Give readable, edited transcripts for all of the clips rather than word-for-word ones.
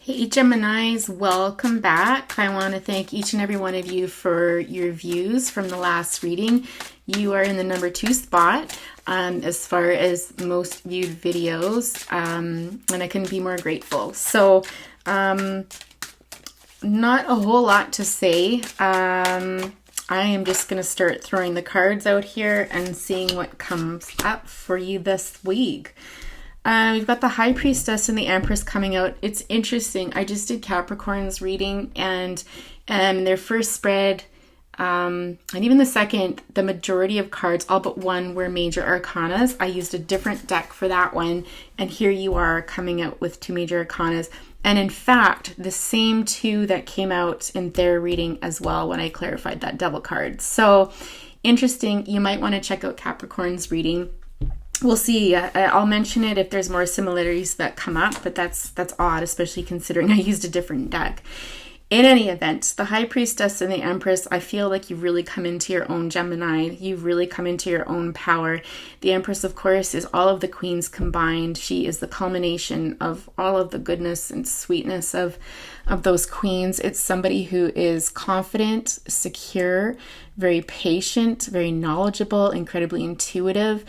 Hey Geminis, welcome back. I want to thank each and every one of you for your views from the last reading. You are in the number 2 spot as far as most viewed videos, and I couldn't be more grateful. So, not a whole lot to say. I am just going to start throwing the cards out here and seeing what comes up for you this week. We've got the High Priestess and the Empress coming out. It's interesting. I just did Capricorn's reading, and their first spread, and even the second, the majority of cards, all but one, were major arcanas. I used a different deck for that one, and here you are coming out with 2 major arcanas. And in fact, the same 2 that came out in their reading as well when I clarified that Devil card. So interesting. You might want to check out Capricorn's reading. We'll see. I'll mention it if there's more similarities that come up, but that's odd, especially considering I used a different deck. In any event, the High Priestess and the Empress, I feel like you've really come into your own, Gemini. You've really come into your own power. The Empress, of course, is all of the queens combined. She is the culmination of all of the goodness and sweetness of those queens. It's somebody who is confident, secure, very patient, very knowledgeable, incredibly intuitive.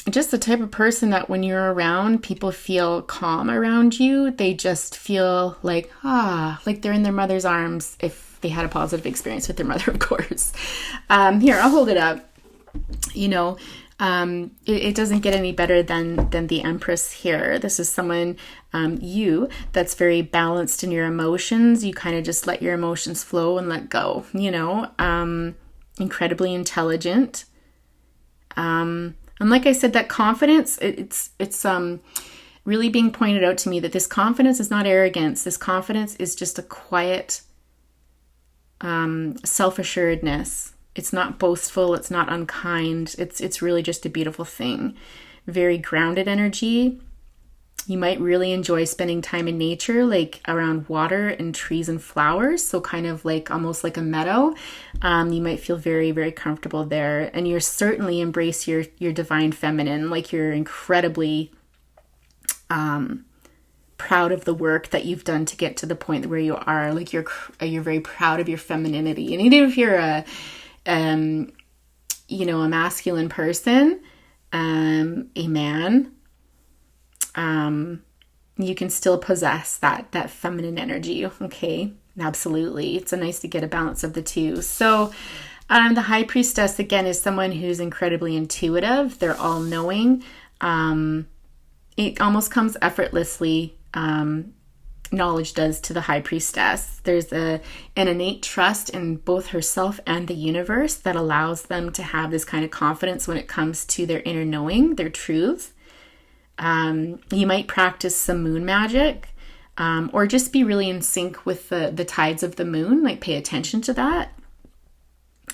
Just the type of person that when you're around, people feel calm around you. They just feel like they're in their mother's arms if they had a positive experience with their mother, of course. Here, I'll hold it up. You know, it doesn't get any better than the Empress here. This is someone, that's very balanced in your emotions. You kind of just let your emotions flow and let go, incredibly intelligent. And like I said, that confidence, it's really being pointed out to me that this confidence is not arrogance. This confidence is just a quiet, self-assuredness. It's not boastful. It's not unkind. It's really just a beautiful thing. Very grounded energy. You might really enjoy spending time in nature, like around water and trees and flowers. So kind of like almost like a meadow. You might feel very, very comfortable there. And you're certainly embrace your divine feminine. Like you're incredibly proud of the work that you've done to get to the point where you are. Like you're very proud of your femininity. And even if you're a masculine person, a man, you can still possess that feminine energy. Okay. Absolutely. It's nice to get a balance of the two. So, the High Priestess, again, is someone who's incredibly intuitive. They're all knowing. It almost comes effortlessly. Knowledge does to the High Priestess. There's an innate trust in both herself and the universe that allows them to have this kind of confidence when it comes to their inner knowing, their truth. You might practice some moon magic, or just be really in sync with the tides of the moon, like pay attention to that.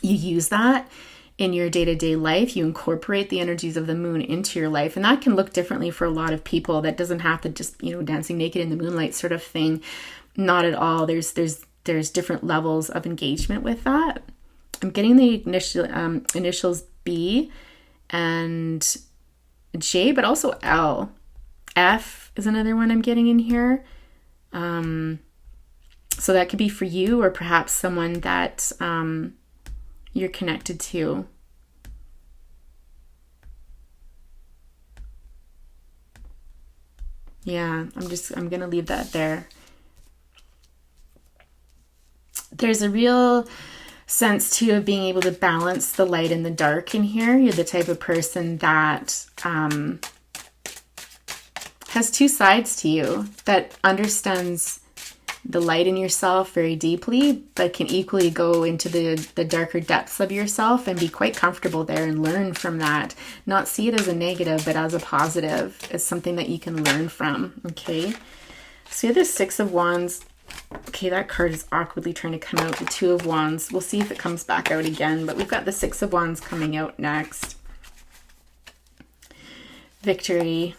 You use that in your day-to-day life. You incorporate the energies of the moon into your life, and that can look differently for a lot of people. That doesn't have to just, dancing naked in the moonlight sort of thing. Not at all. There's different levels of engagement with that. I'm getting the initials B and J, but also L. F is another one I'm getting in here. So that could be for you or perhaps someone that you're connected to. Yeah, I'm going to leave that there. There's a real sense too of being able to balance the light and the dark in here. You're the type of person that has 2 sides to you, that understands the light in yourself very deeply, but can equally go into the darker depths of yourself and be quite comfortable there and learn from that. Not see it as a negative, but as a positive, as something that you can learn from. Okay. So you have the 6 of Wands. Okay, that card is awkwardly trying to come out. The 2 of Wands. We'll see if it comes back out again, but we've got the 6 of Wands coming out next. Victory.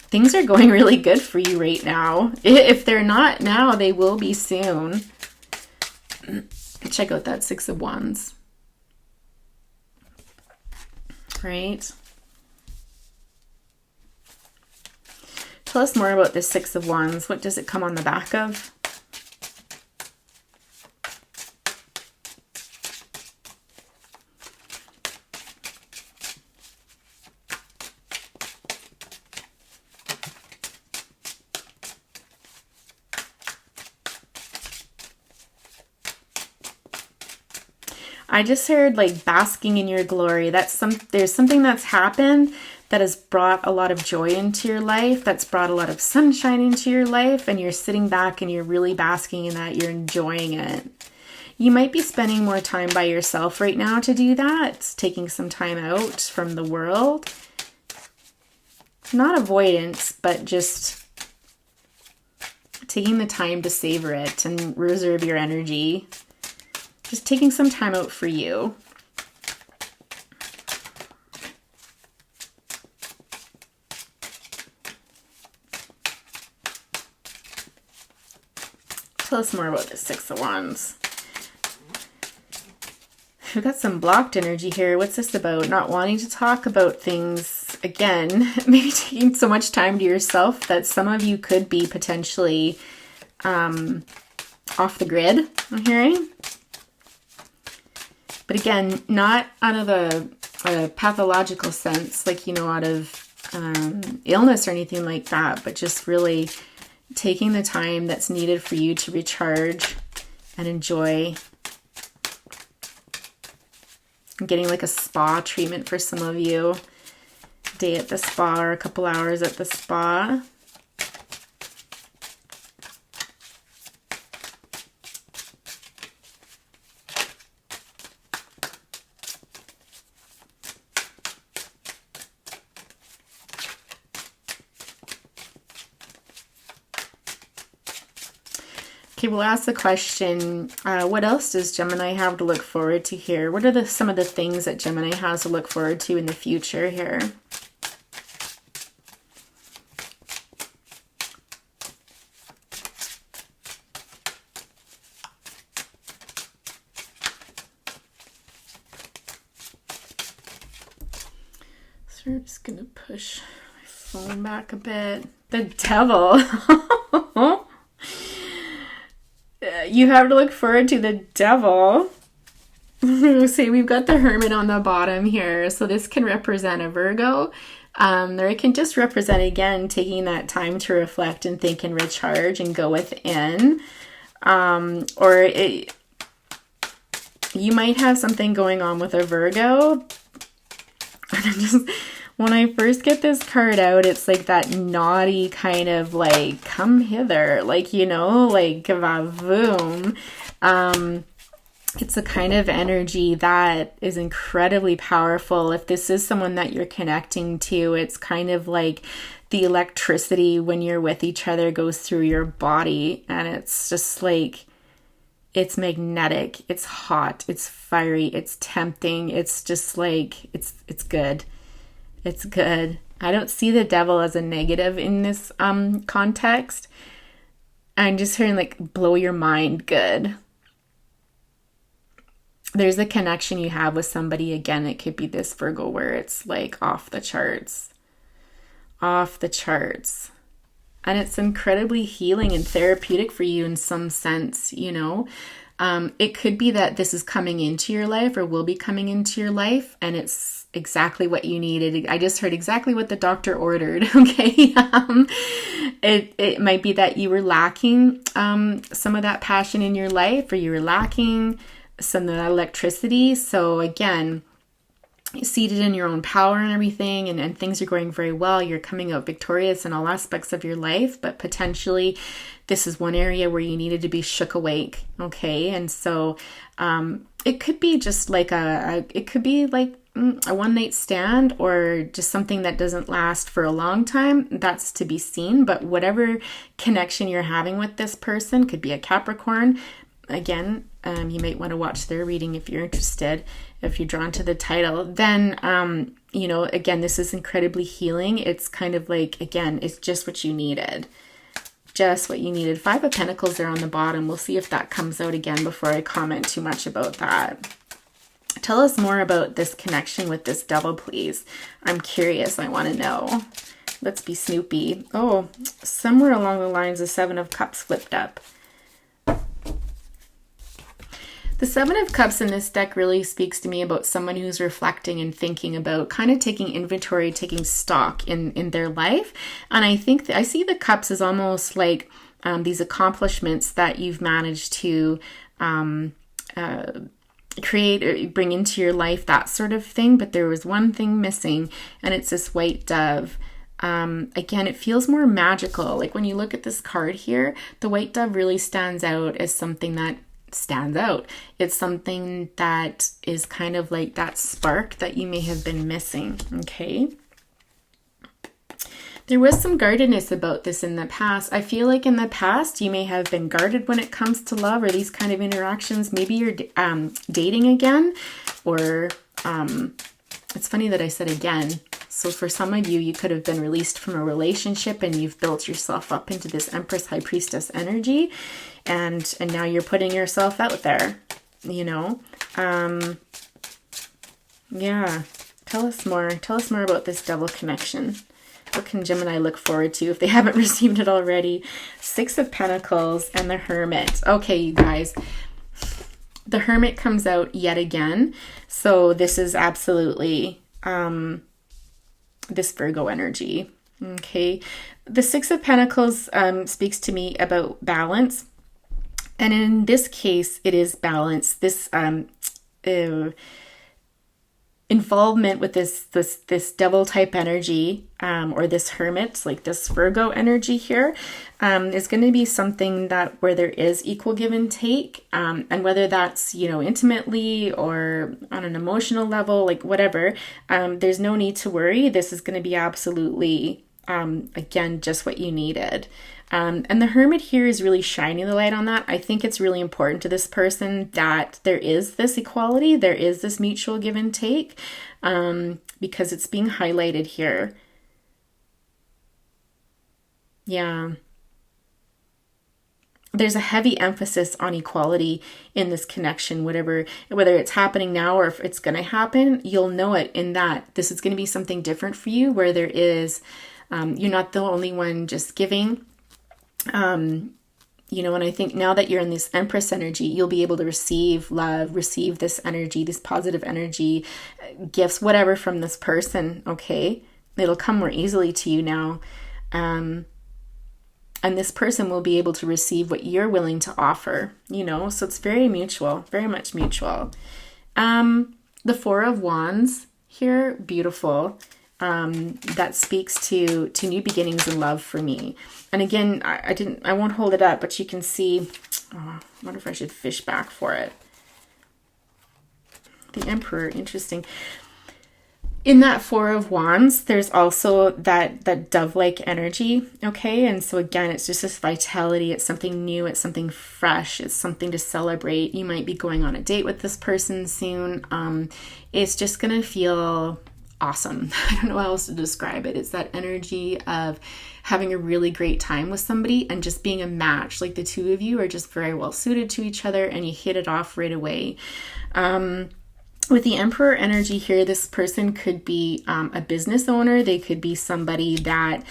Things are going really good for you right now. If they're not now, they will be soon. Check out that 6 of Wands. Right? Tell us more about the Six of Wands. What does it come on the back of? I just heard like basking in your glory. There's something that's happened that has brought a lot of joy into your life, that's brought a lot of sunshine into your life, and you're sitting back and you're really basking in that, you're enjoying it. You might be spending more time by yourself right now to do that. It's taking some time out from the world. Not avoidance, but just taking the time to savor it and reserve your energy. Just taking some time out for you. Tell us more about the Six of Wands. We've got some blocked energy here. What's this about? Not wanting to talk about things. Again, maybe taking so much time to yourself that some of you could be potentially off the grid, I'm hearing. But again, not out of a pathological sense, like, you know, out of illness or anything like that, but just really taking the time that's needed for you to recharge and enjoy. Getting like a spa treatment for some of you. Day at the spa or a couple hours at the spa. Okay, we'll ask the question, what else does Gemini have to look forward to here? What are some of the things that Gemini has to look forward to in the future here? So we're just going to push my phone back a bit. The Devil. You have to look forward to the Devil. See, we've got the Hermit on the bottom here. So this can represent a Virgo. Or it can just represent, again, taking that time to reflect and think and recharge and go within. You might have something going on with a Virgo. When I first get this card out, it's like that naughty kind of like, come hither, like, you know, like va-voom. It's a kind of energy that is incredibly powerful. If this is someone that you're connecting to, it's kind of like the electricity when you're with each other goes through your body, and it's just like, it's magnetic, it's hot, it's fiery, it's tempting. It's just like, it's good. It's good. I don't see the Devil as a negative in this context. I'm just hearing like blow your mind good. There's a connection you have with somebody. Again, it could be this Virgo where it's like off the charts. Off the charts. And it's incredibly healing and therapeutic for you in some sense, you know. It could be that this is coming into your life or will be coming into your life, and it's exactly what you needed. I just heard exactly what the doctor ordered, okay? It might be that you were lacking some of that passion in your life, or you were lacking some of that electricity. So again, seated in your own power and everything, and things are going very well. You're coming out victorious in all aspects of your life, but potentially this is one area where you needed to be shook awake, okay? And so it could be just like it could be like a one-night stand, or just something that doesn't last for a long time. That's to be seen. But whatever connection you're having with this person, could be a Capricorn. Again, you might want to watch their reading if you're interested, if you're drawn to the title. Then, you know, again, this is incredibly healing. It's kind of like, again, it's just what you needed. Just what you needed. 5 of Pentacles there on the bottom. We'll see if that comes out again before I comment too much about that. Tell us more about this connection with this Devil, please. I'm curious. I want to know. let's be snoopy. Oh, somewhere along the lines, the Seven of Cups flipped up. The Seven of Cups in this deck really speaks to me about someone who's reflecting and thinking about kind of taking inventory, taking stock in their life. And I think I see the cups as almost like these accomplishments that you've managed to create or bring into your life, that sort of thing. But there was one thing missing, and it's this white dove. Again, it feels more magical. Like when you look at this card here, the white dove really stands out as something that stands out. It's something that is kind of like that spark that you may have been missing. Okay. There was some guardedness about this in the past. I feel like in the past, you may have been guarded when it comes to love or these kind of interactions. Maybe you're dating again, or it's funny that I said again. So for some of you, you could have been released from a relationship and you've built yourself up into this Empress, High Priestess energy. And now you're putting yourself out there, you know. Yeah. Tell us more. Tell us more about this double connection. What can Gemini look forward to if they haven't received it already? Six of Pentacles and the Hermit. Okay, you guys. The Hermit comes out yet again. So this is absolutely this Virgo energy. Okay. The Six of Pentacles speaks to me about balance. And in this case, it is balance. This involvement with this devil type energy, or this hermit, like this Virgo energy here, is going to be something that where there is equal give and take, and whether that's, you know, intimately or on an emotional level, like whatever, there's no need to worry. This is going to be absolutely, again, just what you needed. And the Hermit here is really shining the light on that. I think it's really important to this person that there is this equality, there is this mutual give and take, because it's being highlighted here. Yeah. There's a heavy emphasis on equality in this connection, whether it's happening now or if it's going to happen, you'll know it in that this is going to be something different for you, where there is, you're not the only one just giving. You know, and I think now that you're in this Empress energy, you'll be able to receive love, receive this energy, this positive energy, gifts, whatever from this person. Okay. It'll come more easily to you now. And this person will be able to receive what you're willing to offer, you know, so it's very mutual, very much mutual. The Four of Wands here, beautiful. That speaks to new beginnings in love for me. And again, I won't hold it up, but you can see, I wonder if I should fish back for it. The Emperor, interesting. In that Four of Wands, there's also that dove-like energy, okay? And so again, it's just this vitality. It's something new. It's something fresh. It's something to celebrate. You might be going on a date with this person soon. It's just going to feel awesome. I don't know how else to describe it. It's that energy of having a really great time with somebody and just being a match. Like the two of you are just very well suited to each other and you hit it off right away. With the Emperor energy here, this person could be a business owner. They could be somebody that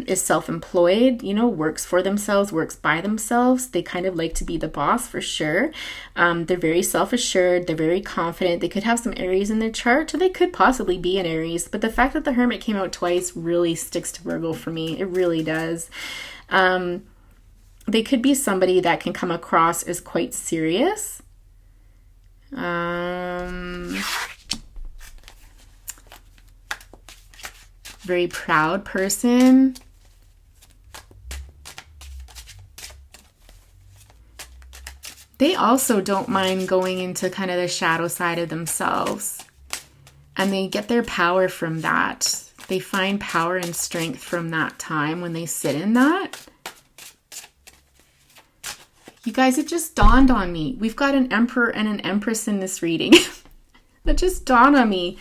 is self-employed, you know, works for themselves, works by themselves. They kind of like to be the boss for sure. They're very self-assured. They're very confident. They could have some Aries in their chart, or they could possibly be an Aries. But the fact that the Hermit came out twice really sticks to Virgo for me. It really does. They could be somebody that can come across as quite serious. Very proud person. They also don't mind going into kind of the shadow side of themselves, and they get their power from that. They find power and strength from that time when they sit in that. You guys, it just dawned on me. We've got an Emperor and an Empress in this reading. That just dawned on me.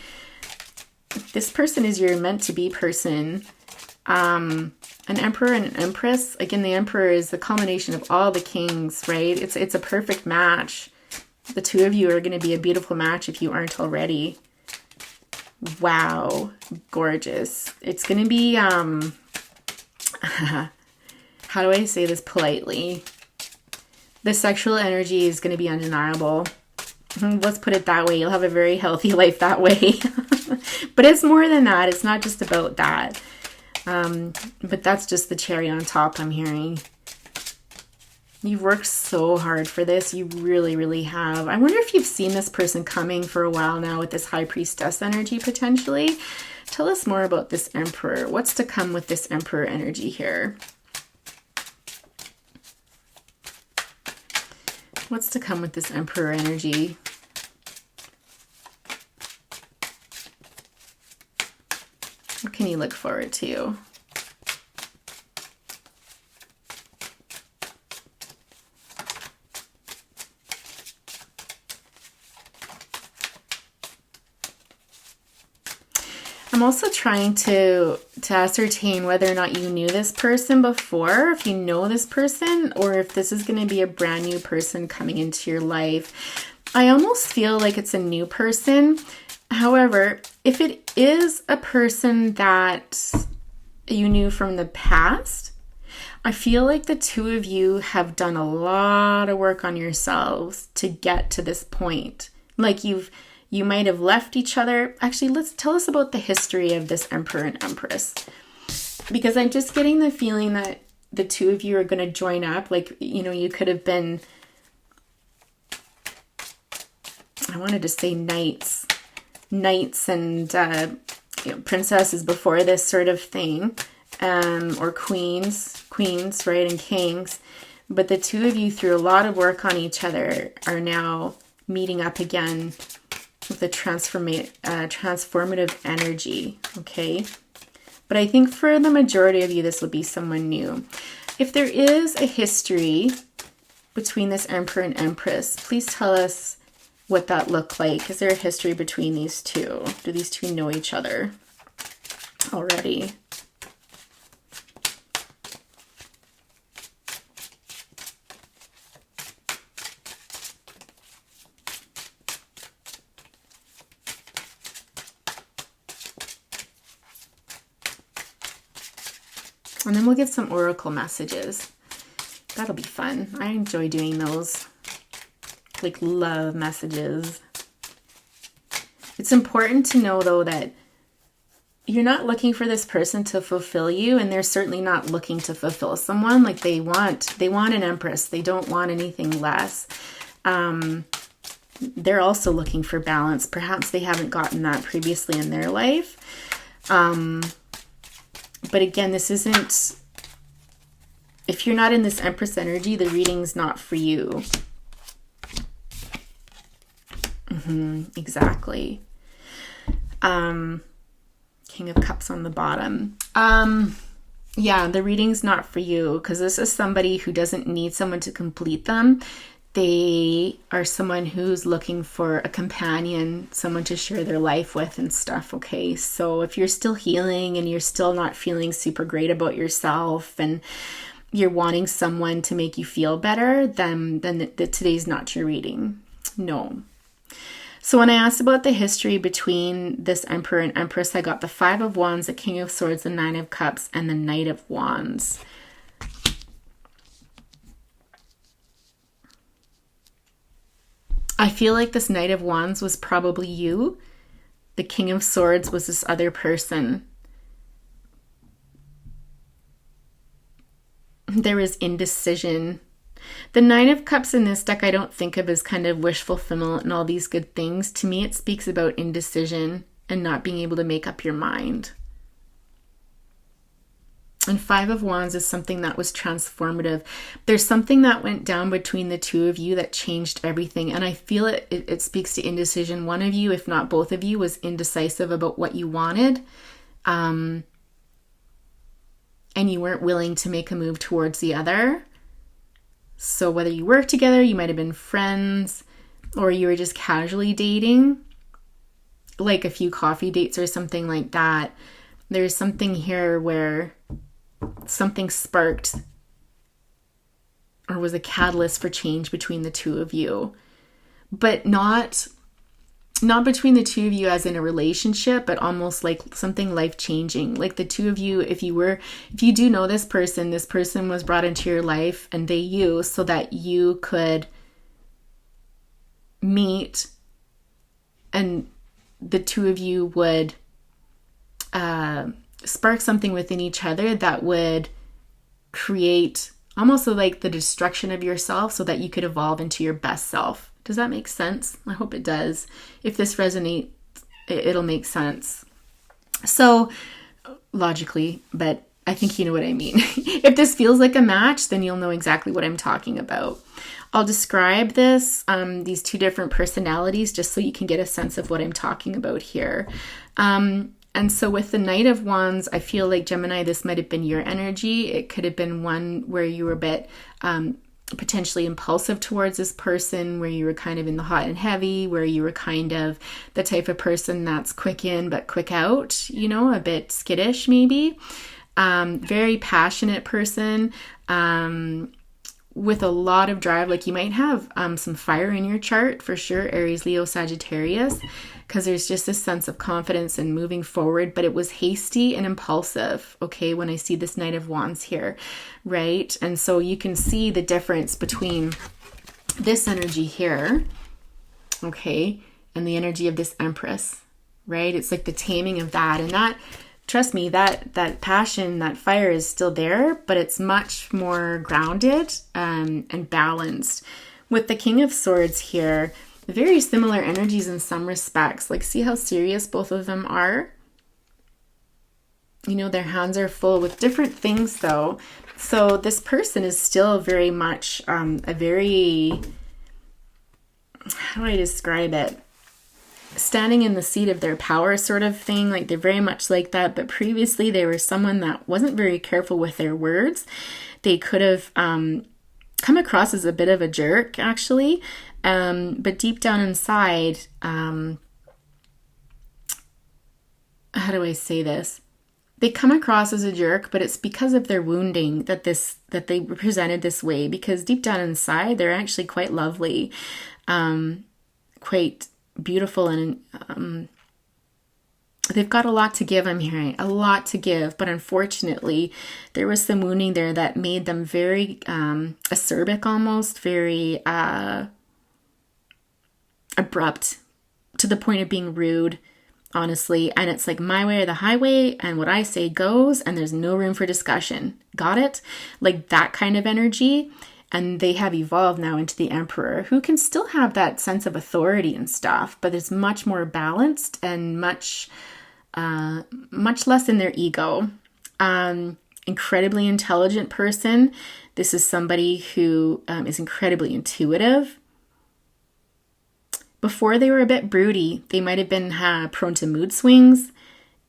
This person is your meant-to-be person. An Emperor and an Empress. Again, the Emperor is the culmination of all the kings, right? It's a perfect match. The two of you are going to be a beautiful match if you aren't already. Wow, gorgeous. It's going to be, how do I say this politely? The sexual energy is going to be undeniable. Let's put it that way. You'll have a very healthy life that way. But it's more than that. It's not just about that. But that's just the cherry on top, I'm hearing. You've worked so hard for this. You really, really have. I wonder if you've seen this person coming for a while now with this High Priestess energy, potentially. Tell us more about this Emperor. What's to come with this Emperor energy here? What's to come with this Emperor energy? What can you look forward to? I'm also trying to ascertain whether or not you knew this person before, if you know this person, or if this is going to be a brand new person coming into your life. I almost feel like it's a new person. However, if it is a person that you knew from the past, I feel like the two of you have done a lot of work on yourselves to get to this point. Like you might have left each other. Actually, let's tell us about the history of this Emperor and Empress. Because I'm just getting the feeling that the two of you are going to join up. Like, you know, you could have been, I wanted to say knights and princesses before this sort of thing. Or queens, right, and kings. But the two of you, through a lot of work on each other, are now meeting up again with a transformative energy, okay? But I think for the majority of you, this will be someone new. If there is a history between this Emperor and Empress, please tell us what that looked like. Is there a history between these two? Do these two know each other already? And then we'll get some oracle messages. That'll be fun. I enjoy doing those. Like love messages. It's important to know though that you're not looking for this person to fulfill you, and they're certainly not looking to fulfill someone. Like they want an empress. They don't want anything less. They're also looking for balance. Perhaps they haven't gotten that previously in their life. But again, this isn't, if you're not in this Empress energy, the reading's not for you. Exactly. King of Cups on the bottom. Yeah, the reading's not for you because this is somebody who doesn't need someone to complete them. They are someone who's looking for a companion, someone to share their life with and stuff, okay? So if you're still healing and you're still not feeling super great about yourself and you're wanting someone to make you feel better, then today's not your reading. No. So when I asked about the history between this Emperor and Empress, I got the 5 of Wands, the King of Swords, the 9 of Cups, and the Knight of Wands. I feel like this Knight of Wands was probably you. The King of Swords was this other person. There is indecision. The 9 of Cups in this deck I don't think of as kind of wish fulfillment and all these good things. To me, it speaks about indecision and not being able to make up your mind. And 5 of Wands is something that was transformative. There's something that went down between the two of you that changed everything. And I feel it speaks to indecision. One of you, if not both of you, was indecisive about what you wanted. And you weren't willing to make a move towards the other. So whether you worked together, you might have been friends, or you were just casually dating, like a few coffee dates or something like that. There's something here where something sparked or was a catalyst for change between the two of you, but not not between the two of you as in a relationship, but almost like something life-changing. Like the two of you, if you do know this person was brought into your life and you so that you could meet, and the two of you would spark something within each other that would create almost like the destruction of yourself so that you could evolve into your best self. Does that make sense? I hope it does. If this resonates, it'll make sense. So logically, but I think you know what I mean. If this feels like a match, then you'll know exactly what I'm talking about. I'll describe these two different personalities just so you can get a sense of what I'm talking about here. And so with the Knight of Wands, I feel like Gemini, this might have been your energy. It could have been one where you were a bit potentially impulsive towards this person, where you were kind of in the hot and heavy, where you were kind of the type of person that's quick in but quick out, a bit skittish maybe. Very passionate person with a lot of drive. Like you might have some fire in your chart for sure, Aries, Leo, Sagittarius, because there's just this sense of confidence and moving forward, but it was hasty and impulsive, okay, when I see this Knight of Wands here, right? And so you can see the difference between this energy here, okay, and the energy of this Empress, right? It's like the taming of that, and that, trust me, that passion, that fire is still there, but it's much more grounded and balanced. With the King of Swords here, very similar energies in some respects. Like, see how serious both of them are? Their hands are full with different things though. So this person is still very much a very, how do I describe it? Standing in the seat of their power sort of thing. Like they're very much like that. But previously they were someone that wasn't very careful with their words. They could have come across as a bit of a jerk actually. But deep down inside, how do I say this? They come across as a jerk, but it's because of their wounding that they presented this way, because deep down inside, they're actually quite lovely, quite beautiful, and they've got a lot to give. I'm hearing a lot to give, but unfortunately there was some wounding there that made them very acerbic, almost very abrupt, to the point of being rude, honestly. And it's like my way or the highway, and what I say goes, and there's no room for discussion. Got it? Like that kind of energy. And they have evolved now into the Emperor, who can still have that sense of authority and stuff, but is much more balanced and much less in their ego. Incredibly intelligent person. This is somebody who is incredibly intuitive. Before they were a bit broody. They might have been prone to mood swings,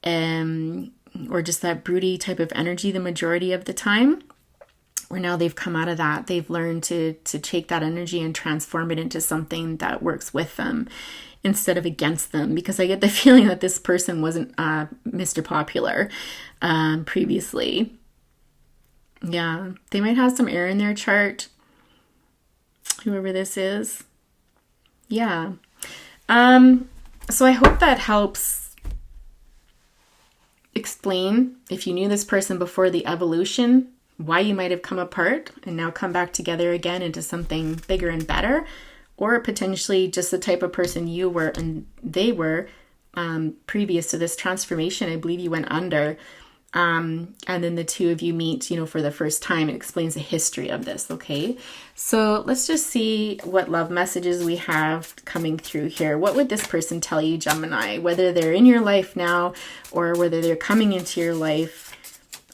or just that broody type of energy the majority of the time. Where now they've come out of that. They've learned to take that energy and transform it into something that works with them instead of against them. Because I get the feeling that this person wasn't Mr. Popular previously. Yeah, they might have some air in their chart, whoever this is. Yeah. So I hope that helps explain, if you knew this person before the evolution, why you might have come apart and now come back together again into something bigger and better, or potentially just the type of person you were and they were previous to this transformation. I believe you went under. And then the two of you meet, for the first time. It explains the history of this, okay? So let's just see what love messages we have coming through here. What would this person tell you, Gemini? Whether they're in your life now or whether they're coming into your life.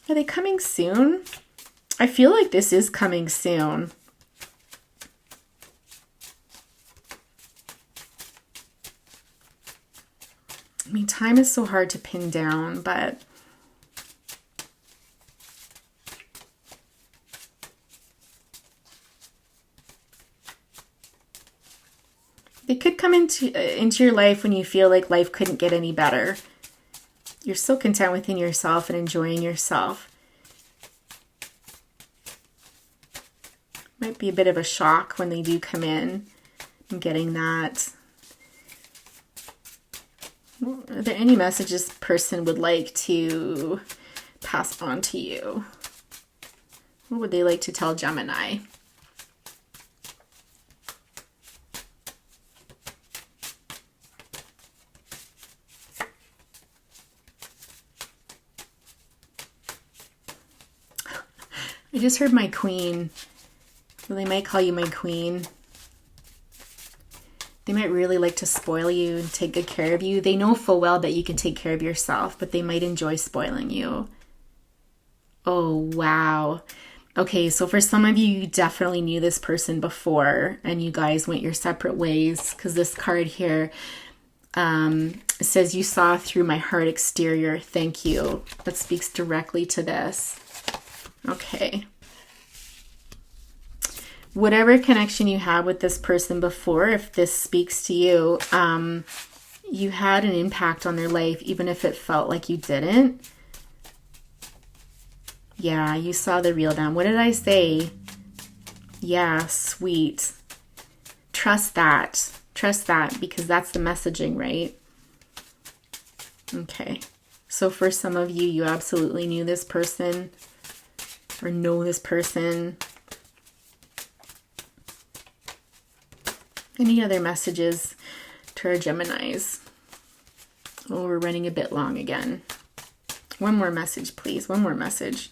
Are they coming soon? I feel like this is coming soon. I mean, time is so hard to pin down, but they could come into your life when you feel like life couldn't get any better. You're so content within yourself and enjoying yourself. Might be a bit of a shock when they do come in. I'm getting that. Are there any messages this person would like to pass on to you? What would they like to tell Gemini? I just heard my queen. Well, they might call you my queen. They might really like to spoil you and take good care of you. They know full well that you can take care of yourself, but they might enjoy spoiling you. Oh, wow. Okay, so for some of you, you definitely knew this person before and you guys went your separate ways, because this card here says you saw through my hard exterior. Thank you. That speaks directly to this. Okay. Whatever connection you had with this person before, if this speaks to you, you had an impact on their life, even if it felt like you didn't. Yeah, you saw the real them. What did I say? Yeah, sweet. Trust that. Trust that, because that's the messaging, right? Okay. So for some of you, you absolutely knew this person or know this person. Any other messages to our Geminis? Oh, we're running a bit long again. One more message, please. One more message.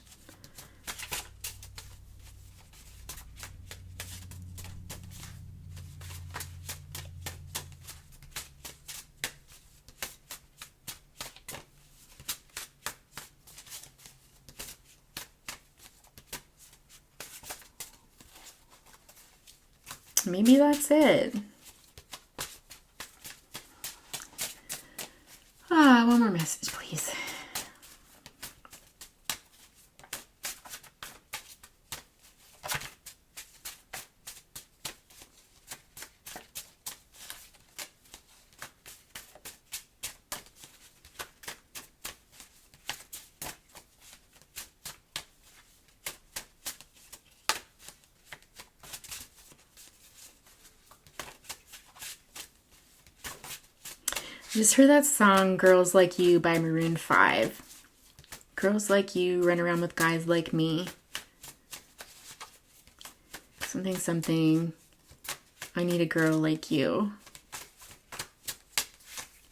Maybe that's it. One more message, please. Just heard that song, Girls Like You by Maroon 5. Girls like you run around with guys like me. Something, something. I need a girl like you.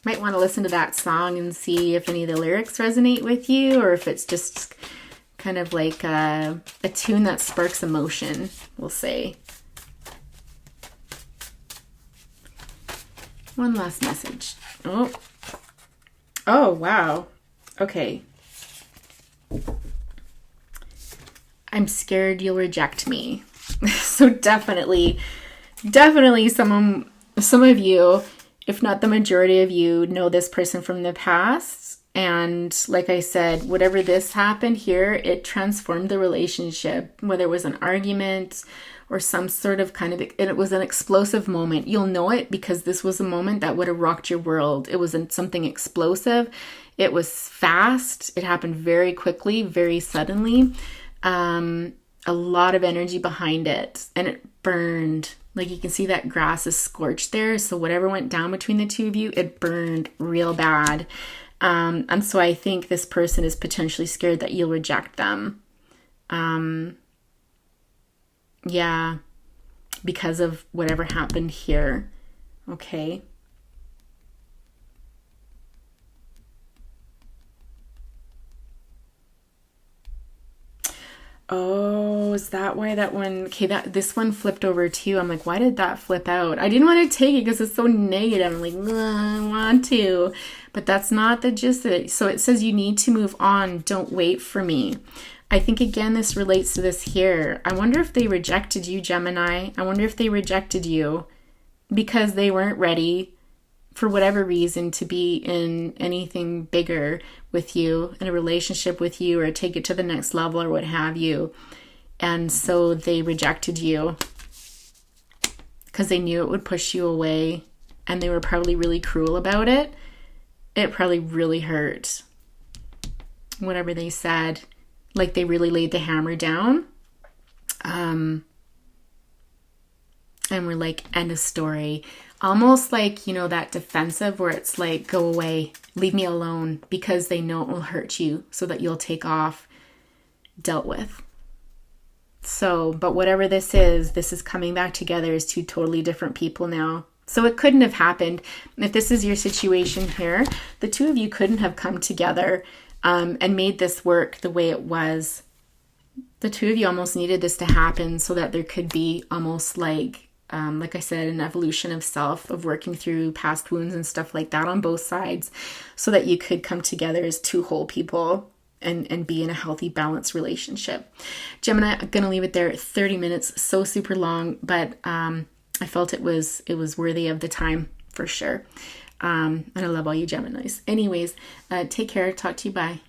Might want to listen to that song and see if any of the lyrics resonate with you, or if it's just kind of like a tune that sparks emotion, we'll say. One last message. Oh, wow. Okay. I'm scared you'll reject me. So definitely some of you, if not the majority of you, know this person from the past. And like I said, whatever this happened here, it transformed the relationship, whether it was an argument or some sort of it was an explosive moment. You'll know it because this was a moment that would have rocked your world. It wasn't something explosive. It was fast. It happened very quickly, very suddenly. A lot of energy behind it, and it burned. Like you can see that grass is scorched there. So whatever went down between the two of you, it burned real bad. And so I think this person is potentially scared that you'll reject them. Yeah, because of whatever happened here. Okay. Oh, is that why that one? Okay, this one flipped over too. I'm like, why did that flip out? I didn't want to take it because it's so negative. I'm like, I want to, but that's not the gist of it. So it says you need to move on. Don't wait for me. I think, again, this relates to this here. I wonder if they rejected you, Gemini. I wonder if they rejected you because they weren't ready for whatever reason to be in anything bigger with you, in a relationship with you, or take it to the next level or what have you. And so they rejected you because they knew it would push you away, and they were probably really cruel about it. It probably really hurt. Whatever they said. Like they really laid the hammer down. And we're like, end of story. almost like, you know, that defensive where it's like, go away, leave me alone, because they know it will hurt you so that you'll take off, dealt with. So, but whatever this is coming back together as two totally different people now. So it couldn't have happened. If this is your situation here, the two of you couldn't have come together and made this work the way it was. The two of you almost needed this to happen so that there could be almost like I said, an evolution of self, of working through past wounds and stuff like that on both sides, so that you could come together as two whole people and be in a healthy, balanced relationship. Gemini, I'm going to leave it there. 30 minutes, so super long, but I felt it was worthy of the time for sure. And I love all you Geminis. Anyways, take care. Talk to you. Bye.